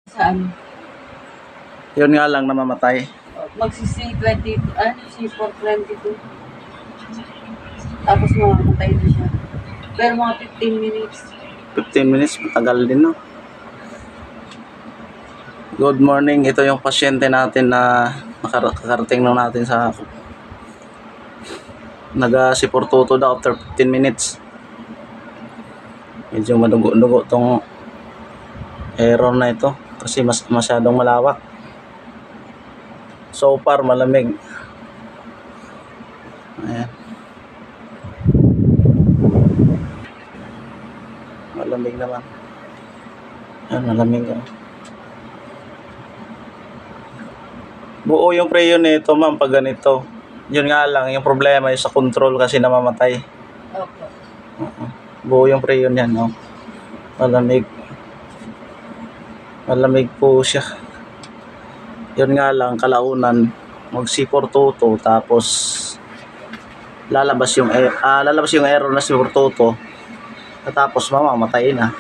Saan? Yun nga lang namamatay. Magsi-C20, C422. Tapos mamamatay na siya. Pero mga 15 minutes. 15 minutes, matagal din, no? Good morning. Ito yung pasyente natin na nakarating lang natin sa nag-sipurtuto daw after 15 minutes. Medyo madugo-dugo tong error na ito kasi masyadong malawak. So far malamig. Ayan. Malamig naman. Ayan, malamig. Buo yung preyo nito, ma'am, pag ganito. Yun nga lang, yung problema yung sa control kasi namamatay. Opo. Buo yung preyo niyan, no? Malamig. Malamig po siya. Yun nga lang, kalaunan, mag-C422, tapos lalabas yung error na C422, tapos mamamatay na.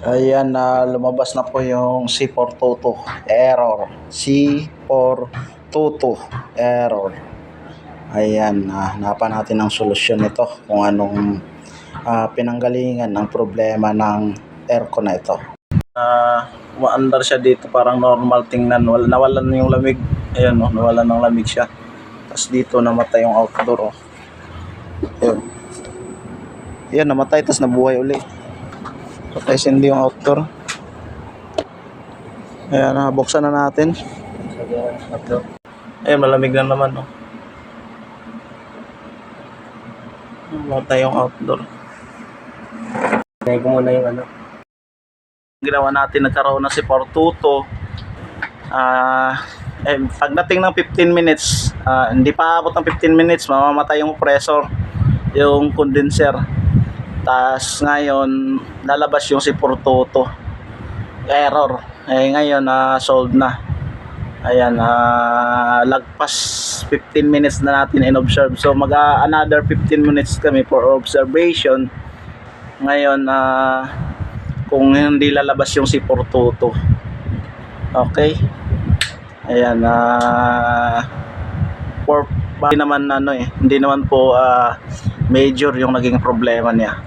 Ayan, lumabas na po yung C422 error. C422 error. Ayan, hanapan natin ang solusyon nito kung anong pinanggalingan ng problema ng aircon na ito. Umaandar siya dito, parang normal tingnan. Nawalan yung lamig. Ayan, no, nawalan ng lamig siya. Tapos dito namatay yung outdoor. Ayan. Ayan, namatay, tapos nabuhay uli. Patay sindi yung outdoor. Ayan, buksan na natin. Ayan, malamig na naman, no. Namatay yung outdoor. Try ko muna yung ano. Ginawa natin, nagkaroon na si C422. Pagdating ng 15 minutes, hindi pa abot ng 15 minutes, mamamatay yung compressor, yung condenser. Tapos ngayon, lalabas yung C422 error. Ngayon, solved na. Ayan, lagpas 15 minutes na natin in-observe. So, another 15 minutes kami for observation. Ngayon, kung hindi lalabas yung C422. Okay? Ayan, hindi naman po major yung naging problema niya.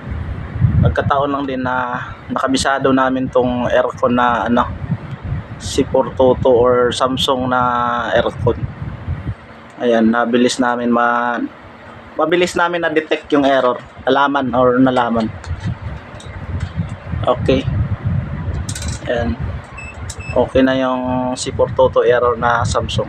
Nagkataon lang din na nakabisado namin tong aircon na C422 or Samsung na aircon. Ayan, mabilis namin na-detect yung error, nalaman. Okay. Ayan. Okay na yung C422 error na Samsung.